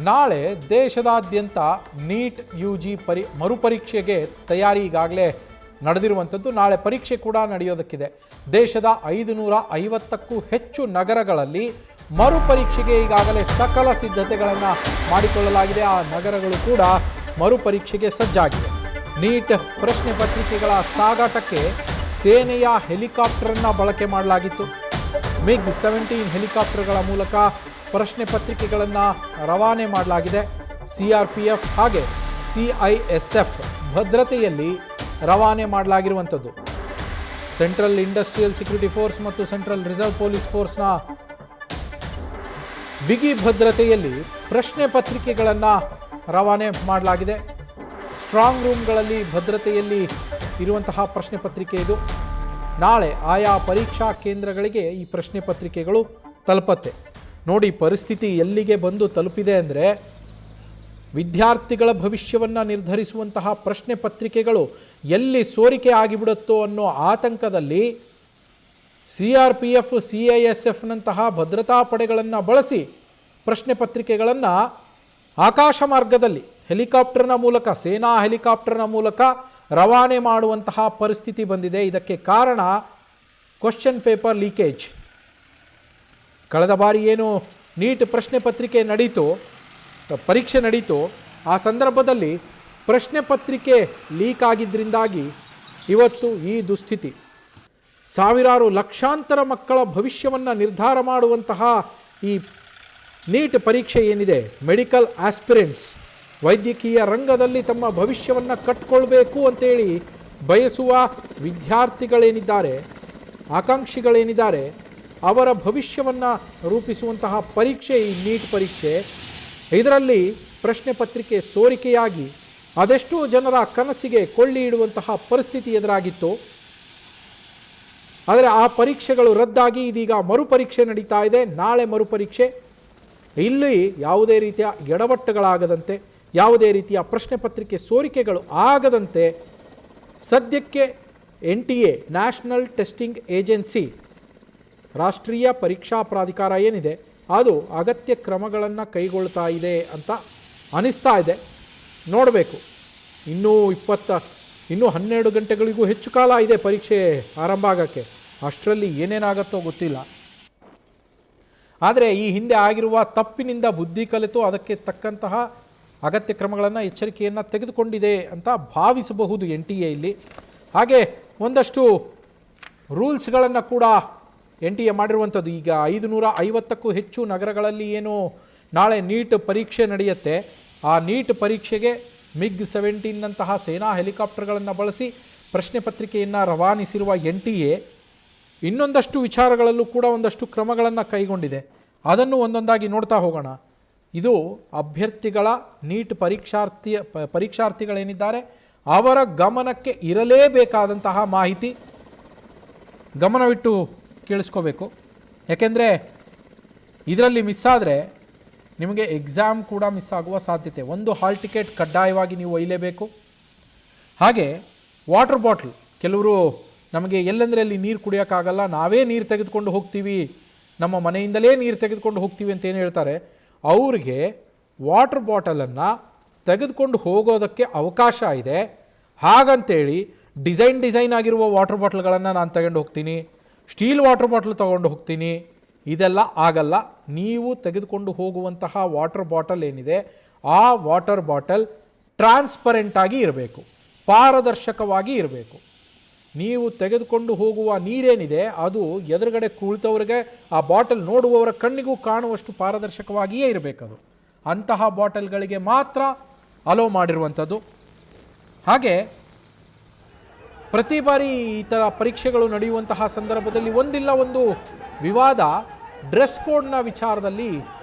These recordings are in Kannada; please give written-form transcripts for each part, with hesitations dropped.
ನಾಳೆ ದೇಶದಾದ್ಯಂತ ನೀಟ್ UG ಮರುಪರೀಕ್ಷೆಗೆ ತಯಾರಿ ಈಗಾಗಲೇ ನಡೆದಿರುವಂಥದ್ದು. ನಾಳೆ ಪರೀಕ್ಷೆ ಕೂಡ ನಡೆಯೋದಕ್ಕಿದೆ. ದೇಶದ 550ಕ್ಕೂ ಹೆಚ್ಚು ನಗರಗಳಲ್ಲಿ ಮರುಪರೀಕ್ಷೆಗೆ ಈಗಾಗಲೇ ಸಕಲ ಸಿದ್ಧತೆಗಳನ್ನು ಮಾಡಿಕೊಳ್ಳಲಾಗಿದೆ. ಆ ನಗರಗಳು ಕೂಡ ಮರುಪರೀಕ್ಷೆಗೆ ಸಜ್ಜಾಗಿವೆ. ನೀಟ್ ಪ್ರಶ್ನೆ ಪತ್ರಿಕೆಗಳ ಸಾಗಾಟಕ್ಕೆ ಸೇನೆಯ ಹೆಲಿಕಾಪ್ಟರನ್ನು ಬಳಕೆ ಮಾಡಲಾಗಿತ್ತು. MiG-17 ಹೆಲಿಕಾಪ್ಟರ್ಗಳ ಮೂಲಕ ಪ್ರಶ್ನೆ ಪತ್ರಿಕೆಗಳನ್ನು ರವಾನೆ ಮಾಡಲಾಗಿದೆ. CRPF ಹಾಗೆ CISF ಭದ್ರತೆಯಲ್ಲಿ ರವಾನೆ ಮಾಡಲಾಗಿರುವಂಥದ್ದು. ಸೆಂಟ್ರಲ್ ಇಂಡಸ್ಟ್ರಿಯಲ್ ಸೆಕ್ಯೂರಿಟಿ ಫೋರ್ಸ್ ಮತ್ತು ಸೆಂಟ್ರಲ್ ರಿಸರ್ವ್ ಪೊಲೀಸ್ ಫೋರ್ಸ್ನ ಬಿಗಿ ಭದ್ರತೆಯಲ್ಲಿ ಪ್ರಶ್ನೆ ಪತ್ರಿಕೆಗಳನ್ನು ರವಾನೆ ಮಾಡಲಾಗಿದೆ. ಸ್ಟ್ರಾಂಗ್ ರೂಮ್ಗಳಲ್ಲಿ ಭದ್ರತೆಯಲ್ಲಿ ಇರುವಂತಹ ಪ್ರಶ್ನೆ ಪತ್ರಿಕೆ ಇದು. ನಾಳೆ ಆಯಾ ಪರೀಕ್ಷಾ ಕೇಂದ್ರಗಳಿಗೆ ಈ ಪ್ರಶ್ನೆ ಪತ್ರಿಕೆಗಳು ತಲುಪತ್ತೆ. ನೋಡಿ ಪರಿಸ್ಥಿತಿ ಎಲ್ಲಿಗೆ ಬಂದು ತಲುಪಿದೆ ಅಂದರೆ, ವಿದ್ಯಾರ್ಥಿಗಳ ಭವಿಷ್ಯವನ್ನು ನಿರ್ಧರಿಸುವಂತಹ ಪ್ರಶ್ನೆ ಪತ್ರಿಕೆಗಳು ಎಲ್ಲಿ ಸೋರಿಕೆ ಆಗಿಬಿಡುತ್ತೋ ಅನ್ನೋ ಆತಂಕದಲ್ಲಿ CRPF CISFನಂತಹ ಭದ್ರತಾ ಪಡೆಗಳನ್ನು ಬಳಸಿ ಪ್ರಶ್ನೆ ಪತ್ರಿಕೆಗಳನ್ನು ಆಕಾಶ ಮಾರ್ಗದಲ್ಲಿ ಹೆಲಿಕಾಪ್ಟರ್ನ ಮೂಲಕ, ಸೇನಾ ಹೆಲಿಕಾಪ್ಟರ್ನ ಮೂಲಕ ರವಾನೆ ಮಾಡುವಂತಹ ಪರಿಸ್ಥಿತಿ ಬಂದಿದೆ. ಇದಕ್ಕೆ ಕಾರಣ ಕ್ವಶ್ಚನ್ ಪೇಪರ್ ಲೀಕೇಜ್. ಕಳೆದ ಬಾರಿ ಏನು ನೀಟ್ ಪ್ರಶ್ನೆ ಪತ್ರಿಕೆ ಪರೀಕ್ಷೆ ನಡೀತು, ಆ ಸಂದರ್ಭದಲ್ಲಿ ಪ್ರಶ್ನೆ ಪತ್ರಿಕೆ ಲೀಕ್ ಆಗಿದ್ದರಿಂದಾಗಿ ಇವತ್ತು ಈ ದುಸ್ಥಿತಿ. ಸಾವಿರಾರು ಲಕ್ಷಾಂತರ ಮಕ್ಕಳ ಭವಿಷ್ಯವನ್ನು ನಿರ್ಧಾರ ಮಾಡುವಂತಹ ಈ ನೀಟ್ ಪರೀಕ್ಷೆ ಏನಿದೆ, ಮೆಡಿಕಲ್ ಆಸ್ಪಿರೆಂಟ್ಸ್ ವೈದ್ಯಕೀಯ ರಂಗದಲ್ಲಿ ತಮ್ಮ ಭವಿಷ್ಯವನ್ನು ಕಟ್ಕೊಳ್ಬೇಕು ಅಂತೇಳಿ ಬಯಸುವ ವಿದ್ಯಾರ್ಥಿಗಳೇನಿದ್ದಾರೆ, ಆಕಾಂಕ್ಷಿಗಳೇನಿದ್ದಾರೆ, ಅವರ ಭವಿಷ್ಯವನ್ನು ರೂಪಿಸುವಂತಹ ಪರೀಕ್ಷೆ ಈ ನೀಟ್ ಪರೀಕ್ಷೆ. ಇದರಲ್ಲಿ ಪ್ರಶ್ನೆ ಪತ್ರಿಕೆ ಸೋರಿಕೆಯಾಗಿ ಅದೆಷ್ಟೋ ಜನರ ಕನಸಿಗೆ ಕೊಳ್ಳಿ ಇಡುವಂತಹ ಪರಿಸ್ಥಿತಿ ಎದುರಾಗಿತ್ತು. ಆದರೆ ಆ ಪರೀಕ್ಷೆಗಳು ರದ್ದಾಗಿ ಇದೀಗ ಮರುಪರೀಕ್ಷೆ ನಡೀತಾ ಇದೆ. ನಾಳೆ ಮರುಪರೀಕ್ಷೆ. ಇಲ್ಲಿ ಯಾವುದೇ ರೀತಿಯ ಎಡವಟ್ಟುಗಳಾಗದಂತೆ, ಯಾವುದೇ ರೀತಿಯ ಪ್ರಶ್ನೆ ಪತ್ರಿಕೆ ಸೋರಿಕೆಗಳು ಆಗದಂತೆ ಸದ್ಯಕ್ಕೆ NTA ನ್ಯಾಷನಲ್ ಟೆಸ್ಟಿಂಗ್ ಏಜೆನ್ಸಿ, ರಾಷ್ಟ್ರೀಯ ಪರೀಕ್ಷಾ ಪ್ರಾಧಿಕಾರ ಏನಿದೆ, ಅದು ಅಗತ್ಯ ಕ್ರಮಗಳನ್ನು ಕೈಗೊಳ್ತಾ ಇದೆ ಅಂತ ಅನಿಸ್ತಾ ಇದೆ. ನೋಡಬೇಕು. ಇನ್ನೂ 12 ಗಂಟೆಗಳಿಗೂ ಹೆಚ್ಚು ಕಾಲ ಇದೆ ಪರೀಕ್ಷೆ ಆರಂಭ ಆಗೋಕ್ಕೆ. ಅಷ್ಟರಲ್ಲಿ ಏನೇನಾಗುತ್ತೋ ಗೊತ್ತಿಲ್ಲ. ಆದರೆ ಈ ಹಿಂದೆ ಆಗಿರುವ ತಪ್ಪಿನಿಂದ ಬುದ್ಧಿ ಕಲಿತು ಅದಕ್ಕೆ ತಕ್ಕಂತಹ ಅಗತ್ಯ ಕ್ರಮಗಳನ್ನು, ಎಚ್ಚರಿಕೆಯನ್ನು ತೆಗೆದುಕೊಂಡಿದೆ ಅಂತ ಭಾವಿಸಬಹುದು NTA ಇಲ್ಲಿ. ಹಾಗೆ ಒಂದಷ್ಟು ರೂಲ್ಸ್ಗಳನ್ನು ಕೂಡ NTA ಮಾಡಿರುವಂಥದ್ದು. ಈಗ 550ಕ್ಕೂ ಹೆಚ್ಚು ನಗರಗಳಲ್ಲಿ ಏನು ನಾಳೆ ನೀಟ್ ಪರೀಕ್ಷೆ ನಡೆಯುತ್ತೆ, ಆ ನೀಟ್ ಪರೀಕ್ಷೆಗೆ MiG-17ನಂತಹ ಸೇನಾ ಹೆಲಿಕಾಪ್ಟರ್ಗಳನ್ನು ಬಳಸಿ ಪ್ರಶ್ನೆ ಪತ್ರಿಕೆಯನ್ನು ರವಾನಿಸಿರುವ NTA ಇನ್ನೊಂದಷ್ಟು ವಿಚಾರಗಳಲ್ಲೂ ಕೂಡ ಒಂದಷ್ಟು ಕ್ರಮಗಳನ್ನು ಕೈಗೊಂಡಿದೆ. ಅದನ್ನು ಒಂದೊಂದಾಗಿ ನೋಡ್ತಾ ಹೋಗೋಣ. ಇದು ಅಭ್ಯರ್ಥಿಗಳ ನೀಟ್ ಪರೀಕ್ಷಾರ್ಥಿಗಳೇನಿದ್ದಾರೆ ಅವರ ಗಮನಕ್ಕೆ ಇರಲೇಬೇಕಾದಂತಹ ಮಾಹಿತಿ. ಗಮನವಿಟ್ಟು ಕೇಳಿಸ್ಕೋಬೇಕು. ಯಾಕೆಂದರೆ ಇದರಲ್ಲಿ ಮಿಸ್ ಆದರೆ ನಿಮಗೆ ಎಕ್ಸಾಮ್ ಕೂಡ ಮಿಸ್ ಆಗುವ ಸಾಧ್ಯತೆ. ಒಂದು ಹಾಲ್ ಟಿಕೆಟ್ ಕಡ್ಡಾಯವಾಗಿ ನೀವು ಒಯ್ಯಲೇಬೇಕು. ಹಾಗೆ ವಾಟರ್ ಬಾಟ್ಲ್, ಕೆಲವರು ನಮಗೆ ಎಲ್ಲೆಂದರೆ ಅಲ್ಲಿ ನೀರು ಕುಡಿಯೋಕ್ಕಾಗಲ್ಲ, ನಾವೇ ನೀರು ತೆಗೆದುಕೊಂಡು ಹೋಗ್ತೀವಿ, ನಮ್ಮ ಮನೆಯಿಂದಲೇ ನೀರು ತೆಗೆದುಕೊಂಡು ಹೋಗ್ತೀವಿ ಅಂತ ಏನು ಹೇಳ್ತಾರೆ, ಅವ್ರಿಗೆ ವಾಟರ್ ಬಾಟಲನ್ನು ತೆಗೆದುಕೊಂಡು ಹೋಗೋದಕ್ಕೆ ಅವಕಾಶ ಇದೆ. ಹಾಗಂತೇಳಿ ಡಿಸೈನ್ ಆಗಿರುವ ವಾಟರ್ ಬಾಟ್ಲ್ಗಳನ್ನು ನಾನು ತಗೊಂಡು ಹೋಗ್ತೀನಿ, ಸ್ಟೀಲ್ ವಾಟರ್ ಬಾಟ್ಲ್ ತೊಗೊಂಡು ಹೋಗ್ತೀನಿ, ಇದೆಲ್ಲ ಆಗಲ್ಲ. ನೀವು ತೆಗೆದುಕೊಂಡು ಹೋಗುವಂತಹ ವಾಟರ್ ಬಾಟಲ್ ಏನಿದೆ, ಆ ವಾಟರ್ ಬಾಟಲ್ ಟ್ರಾನ್ಸ್ಪರೆಂಟಾಗಿ ಇರಬೇಕು, ಪಾರದರ್ಶಕವಾಗಿ ಇರಬೇಕು. ನೀವು ತೆಗೆದುಕೊಂಡು ಹೋಗುವ ನೀರೇನಿದೆ ಅದು ಎದುರುಗಡೆ ಕುಳಿತವ್ರಿಗೆ, ಆ ಬಾಟಲ್ ನೋಡುವವರ ಕಣ್ಣಿಗೂ ಕಾಣುವಷ್ಟು ಪಾರದರ್ಶಕವಾಗಿಯೇ ಇರಬೇಕದು. ಅಂತಹ ಬಾಟಲ್ಗಳಿಗೆ ಮಾತ್ರ ಅಲೋ ಮಾಡಿರುವಂಥದ್ದು. ಹಾಗೆ ಪ್ರತಿ ಬಾರಿ ಈ ಥರ ಪರೀಕ್ಷೆಗಳು ನಡೆಯುವಂತಹ ಸಂದರ್ಭದಲ್ಲಿ ಒಂದಿಲ್ಲ ಒಂದು ವಿವಾದ ಡ್ರೆಸ್ ಕೋಡ್ನ ವಿಚಾರದಲ್ಲಿ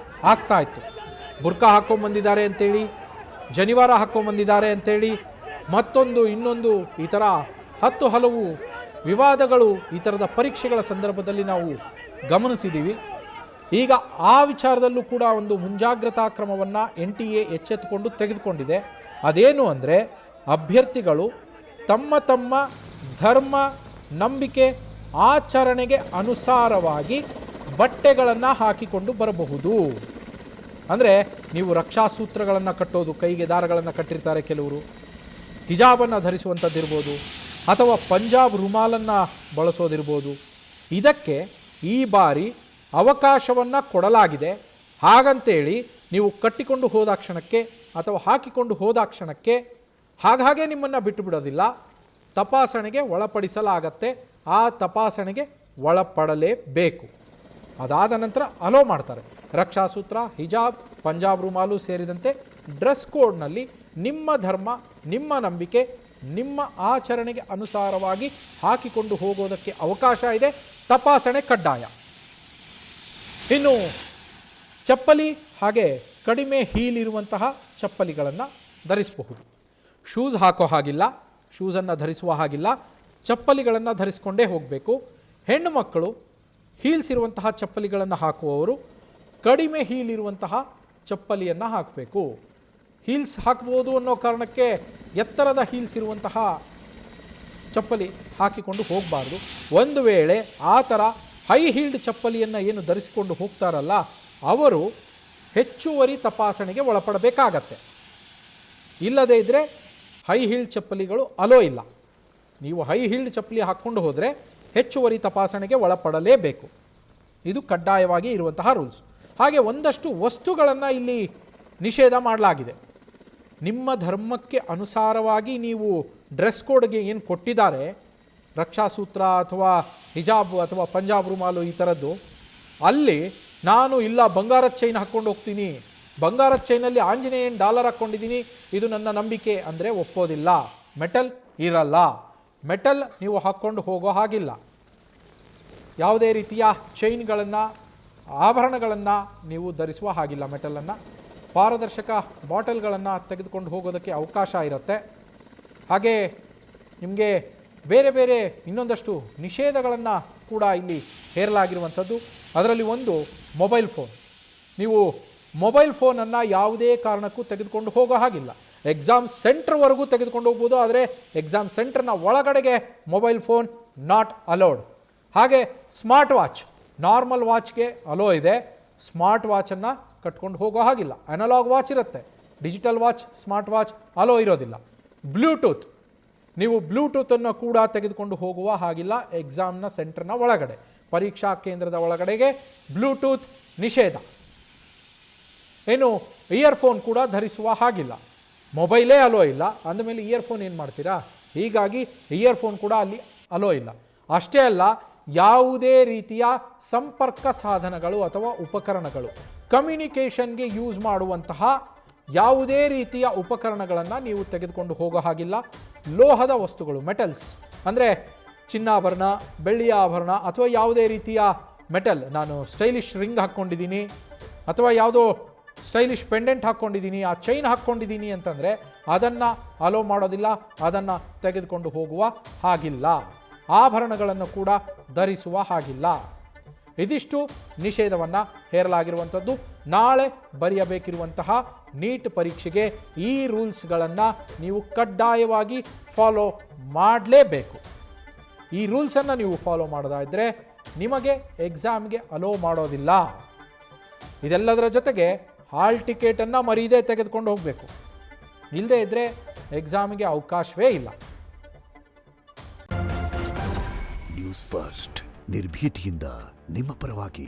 ಆಗ್ತಾ ಇತ್ತು. ಬುರ್ಕಾ ಹಾಕ್ಕೊಂಬಂದಿದ್ದಾರೆ ಅಂತೇಳಿ, ಜನಿವಾರ ಹಾಕ್ಕೊಂಬಂದಿದ್ದಾರೆ ಅಂತೇಳಿ, ಇನ್ನೊಂದು ಈ ಥರ ಹಲವು ವಿವಾದಗಳು ಈ ಥರದ ಪರೀಕ್ಷೆಗಳ ಸಂದರ್ಭದಲ್ಲಿ ನಾವು ಗಮನಿಸಿದ್ದೀವಿ. ಈಗ ಆ ವಿಚಾರದಲ್ಲೂ ಕೂಡ ಒಂದು ಮುಂಜಾಗ್ರತಾ ಕ್ರಮವನ್ನು NTA ಎಚ್ಚೆತ್ತುಕೊಂಡು ತೆಗೆದುಕೊಂಡಿದೆ. ಅದೇನು ಅಂದರೆ, ಅಭ್ಯರ್ಥಿಗಳು ತಮ್ಮ ಧರ್ಮ, ನಂಬಿಕೆ, ಆಚರಣೆಗೆ ಅನುಸಾರವಾಗಿ ಬಟ್ಟೆಗಳನ್ನು ಹಾಕಿಕೊಂಡು ಬರಬಹುದು. ಅಂದರೆ ನೀವು ರಕ್ಷಾಸೂತ್ರಗಳನ್ನು ಕಟ್ಟೋದು, ಕೈಗೆ ದಾರಗಳನ್ನು ಕಟ್ಟಿರ್ತಾರೆ ಕೆಲವರು, ಹಿಜಾಬನ್ನು ಧರಿಸುವಂಥದ್ದಿರ್ಬೋದು, ಅಥವಾ ಪಂಜಾಬ್ ರುಮಾಲನ್ನು ಬಳಸೋದಿರ್ಬೋದು. ಇದಕ್ಕೆ ಈ ಬಾರಿ ಅವಕಾಶವನ್ನು ಕೊಡಲಾಗಿದೆ. ಹಾಗಂತೇಳಿ ನೀವು ಕಟ್ಟಿಕೊಂಡು ಹೋದ ಕ್ಷಣಕ್ಕೆ ಅಥವಾ ಹಾಕಿಕೊಂಡು ಹೋದ ಕ್ಷಣಕ್ಕೆ ಹಾಗೆ ನಿಮ್ಮನ್ನು ಬಿಟ್ಟು ಬಿಡೋದಿಲ್ಲ, ತಪಾಸಣೆಗೆ ಒಳಪಡಿಸಲಾಗತ್ತೆ. ಆ ತಪಾಸಣೆಗೆ ಒಳಪಡಲೇಬೇಕು. ಅದಾದ ನಂತರ ಅಲೋ ಮಾಡ್ತಾರೆ. ರಕ್ಷಾಸೂತ್ರ, ಹಿಜಾಬ್, ಪಂಜಾಬ್ ರುಮಾಲು ಸೇರಿದಂತೆ ಡ್ರೆಸ್ ಕೋಡ್ನಲ್ಲಿ ನಿಮ್ಮ ಧರ್ಮ, ನಿಮ್ಮ ನಂಬಿಕೆ, ನಿಮ್ಮ ಆಚರಣೆಗೆ ಅನುಸಾರವಾಗಿ ಹಾಕಿಕೊಂಡು ಹೋಗೋದಕ್ಕೆ ಅವಕಾಶ ಇದೆ. ತಪಾಸಣೆ ಕಡ್ಡಾಯ. ಇನ್ನು ಚಪ್ಪಲಿ ಹಾಗೆ ಕಡಿಮೆ ಹೀಲ್ ಇರುವಂತಹ ಚಪ್ಪಲಿಗಳನ್ನು ಧರಿಸಬಹುದು. ಶೂಸ್ ಹಾಕೋ ಹಾಗಿಲ್ಲ, ಶೂಸನ್ನು ಧರಿಸುವ ಹಾಗಿಲ್ಲ, ಚಪ್ಪಲಿಗಳನ್ನು ಧರಿಸಿಕೊಂಡೇ ಹೋಗಬೇಕು. ಹೆಣ್ಣು ಮಕ್ಕಳು ಹೀಲ್ಸ್ ಇರುವಂತಹ ಚಪ್ಪಲಿಗಳನ್ನು ಹಾಕುವವರು ಕಡಿಮೆ ಹೀಲ್ ಇರುವಂತಹ ಚಪ್ಪಲಿಯನ್ನು ಹಾಕಬೇಕು. ಹೀಲ್ಸ್ ಹಾಕ್ಬೋದು ಅನ್ನೋ ಕಾರಣಕ್ಕೆ ಎತ್ತರದ ಹೀಲ್ಸ್ ಇರುವಂತಹ ಚಪ್ಪಲಿ ಹಾಕಿಕೊಂಡು ಹೋಗಬಾರ್ದು. ಒಂದು ವೇಳೆ ಆ ಥರ ಹೈ ಹೀಲ್ಡ್ ಚಪ್ಪಲಿಯನ್ನು ಏನು ಧರಿಸಿಕೊಂಡು ಹೋಗ್ತಾರಲ್ಲ, ಅವರು ಹೆಚ್ಚುವರಿ ತಪಾಸಣೆಗೆ ಒಳಪಡಬೇಕಾಗತ್ತೆ. ಇಲ್ಲದೇ ಇದ್ದರೆ ಹೈ ಹೀಲ್ಡ್ ಚಪ್ಪಲಿಗಳು ಅಲೋ ಇಲ್ಲ. ನೀವು ಹೈ ಹೀಲ್ಡ್ ಚಪ್ಪಲಿ ಹಾಕ್ಕೊಂಡು ಹೋದರೆ ಹೆಚ್ಚುವರಿ ತಪಾಸಣೆಗೆ ಒಳಪಡಲೇಬೇಕು. ಇದು ಕಡ್ಡಾಯವಾಗಿ ಇರುವಂತಹ ರೂಲ್ಸ್. ಹಾಗೆ ಒಂದಷ್ಟು ವಸ್ತುಗಳನ್ನು ಇಲ್ಲಿ ನಿಷೇಧ ಮಾಡಲಾಗಿದೆ. ನಿಮ್ಮ ಧರ್ಮಕ್ಕೆ ಅನುಸಾರವಾಗಿ ನೀವು ಡ್ರೆಸ್ ಕೋಡ್ಗೆ ಏನು ಕೊಟ್ಟಿದ್ದಾರೆ, ರಕ್ಷಾಸೂತ್ರ ಅಥವಾ ಹಿಜಾಬ್ ಅಥವಾ ಪಂಜಾಬ್ ರುಮಾಲು ಈ ಥರದ್ದು, ಅಲ್ಲಿ ನಾನು ಇಲ್ಲ ಬಂಗಾರದ ಚೈನ್ ಹಾಕ್ಕೊಂಡು ಹೋಗ್ತೀನಿ, ಬಂಗಾರದ ಚೈನಲ್ಲಿ ಆಂಜನೇಯನ್ ಡಾಲರ್ ಹಾಕ್ಕೊಂಡಿದ್ದೀನಿ, ಇದು ನನ್ನ ನಂಬಿಕೆ ಅಂದರೆ ಒಪ್ಪೋದಿಲ್ಲ. ಮೆಟಲ್ ಇರಲ್ಲ. ಮೆಟಲ್ ನೀವು ಹಾಕ್ಕೊಂಡು ಹೋಗೋ ಹಾಗಿಲ್ಲ. ಯಾವುದೇ ರೀತಿಯ ಚೈನ್ಗಳನ್ನು, ಆಭರಣಗಳನ್ನು ನೀವು ಧರಿಸುವ ಹಾಗಿಲ್ಲ. ಮೆಟಲನ್ನು, ಪಾರದರ್ಶಕ ಬಾಟಲ್ಗಳನ್ನು ತೆಗೆದುಕೊಂಡು ಹೋಗೋದಕ್ಕೆ ಅವಕಾಶ ಇರುತ್ತೆ. ಹಾಗೆ ನಿಮಗೆ ಬೇರೆ ಬೇರೆ ಇನ್ನೊಂದಷ್ಟು ನಿಷೇಧಗಳನ್ನು ಕೂಡ ಇಲ್ಲಿ ಹೇರಲಾಗಿರುವಂಥದ್ದು. ಅದರಲ್ಲಿ ಒಂದು ಮೊಬೈಲ್ ಫೋನ್. ನೀವು ಮೊಬೈಲ್ ಫೋನನ್ನು ಯಾವುದೇ ಕಾರಣಕ್ಕೂ ತೆಗೆದುಕೊಂಡು ಹೋಗೋ ಹಾಗಿಲ್ಲ. ಎಕ್ಸಾಮ್ ಸೆಂಟರ್ವರೆಗೂ ತೆಗೆದುಕೊಂಡು ಹೋಗ್ಬೋದು, ಆದರೆ ಎಕ್ಸಾಮ್ ಸೆಂಟರ್ನ ಒಳಗಡೆಗೆ ಮೊಬೈಲ್ ಫೋನ್ ನಾಟ್ ಅಲೋಡ್. ಹಾಗೆ ಸ್ಮಾರ್ಟ್ ವಾಚ್, ನಾರ್ಮಲ್ ವಾಚ್ಗೆ ಅಲೋ ಇದೆ, ಸ್ಮಾರ್ಟ್ ವಾಚನ್ನು ಕಟ್ಕೊಂಡು ಹೋಗೋ ಹಾಗಿಲ್ಲ. ಅನಲಾಗ್ ವಾಚ್ ಇರುತ್ತೆ, digital watch, smart watch allow ಇರೋದಿಲ್ಲ. ಬ್ಲೂಟೂತ್, ನೀವು ಬ್ಲೂಟೂತನ್ನು ಕೂಡ ತೆಗೆದುಕೊಂಡು ಹೋಗುವ ಹಾಗಿಲ್ಲ ಎಕ್ಸಾಮ್ನ ಸೆಂಟರ್ನ ಒಳಗಡೆ. ಪರೀಕ್ಷಾ ಕೇಂದ್ರದ ಒಳಗಡೆಗೆ ಬ್ಲೂಟೂತ್ ನಿಷೇಧ. ಏನು ಇಯರ್ಫೋನ್ ಕೂಡ ಧರಿಸುವ ಹಾಗಿಲ್ಲ. ಮೊಬೈಲೇ ಅಲೋ ಇಲ್ಲ, ಅಂದಮೇಲೆ ಇಯರ್ಫೋನ್ ಏನು ಮಾಡ್ತೀರಾ? ಹೀಗಾಗಿ ಇಯರ್ಫೋನ್ ಕೂಡ ಅಲ್ಲಿ ಅಲೋ ಇಲ್ಲ. ಅಷ್ಟೇ ಅಲ್ಲ, ಯಾವುದೇ ರೀತಿಯ ಸಂಪರ್ಕ ಸಾಧನಗಳು ಅಥವಾ ಉಪಕರಣಗಳು, ಕಮ್ಯುನಿಕೇಷನ್ಗೆ ಯೂಸ್ ಮಾಡುವಂತಹ ಯಾವುದೇ ರೀತಿಯ ಉಪಕರಣಗಳನ್ನು ನೀವು ತೆಗೆದುಕೊಂಡು ಹೋಗೋ ಹಾಗಿಲ್ಲ. ಲೋಹದ ವಸ್ತುಗಳು, ಮೆಟಲ್ಸ್ ಅಂದರೆ ಚಿನ್ನಾಭರಣ, ಬೆಳ್ಳಿಯ ಆಭರಣ ಅಥವಾ ಯಾವುದೇ ರೀತಿಯ ಮೆಟಲ್, ನಾನು ಸ್ಟೈಲಿಶ್ ರಿಂಗ್ ಹಾಕ್ಕೊಂಡಿದ್ದೀನಿ ಅಥವಾ ಯಾವುದೋ ಸ್ಟೈಲಿಶ್ ಪೆಂಡೆಂಟ್ ಹಾಕ್ಕೊಂಡಿದ್ದೀನಿ, ಆ ಚೈನ್ ಹಾಕ್ಕೊಂಡಿದ್ದೀನಿ ಅಂತಂದರೆ ಅದನ್ನು ಅಲೋ ಮಾಡೋದಿಲ್ಲ, ಅದನ್ನು ತೆಗೆದುಕೊಂಡು ಹೋಗುವ ಹಾಗಿಲ್ಲ. ಆಭರಣಗಳನ್ನು ಕೂಡ ಧರಿಸುವ ಹಾಗಿಲ್ಲ. ಇದಿಷ್ಟು ನಿಷೇಧವನ್ನು ಹೇರಲಾಗಿರುವಂಥದ್ದು. ನಾಳೆ ಬರೆಯಬೇಕಿರುವಂತಹ ನೀಟ್ ಪರೀಕ್ಷೆಗೆ ಈ ರೂಲ್ಸ್ಗಳನ್ನು ನೀವು ಕಡ್ಡಾಯವಾಗಿ ಫಾಲೋ ಮಾಡಲೇಬೇಕು. ಈ ರೂಲ್ಸನ್ನು ನೀವು ಫಾಲೋ ಮಾಡೋದಾದರೆ ನಿಮಗೆ ಎಕ್ಸಾಮ್ಗೆ ಅಲೋ ಮಾಡೋದಿಲ್ಲ. ಇದೆಲ್ಲದರ ಜೊತೆಗೆ ಹಾಲ್ ಟಿಕೆಟನ್ನು ಮರೀದೇ ತೆಗೆದುಕೊಂಡು ಹೋಗಬೇಕು. ಇಲ್ಲದೇ ಇದ್ದರೆ ಎಕ್ಸಾಮ್ಗೆ ಅವಕಾಶವೇ ಇಲ್ಲ. ನ್ಯೂಸ್ ಫಸ್ಟ್, ನಿರ್ಭೀತಿಯಿಂದ ನಿಮ್ಮ ಪರವಾಗಿ.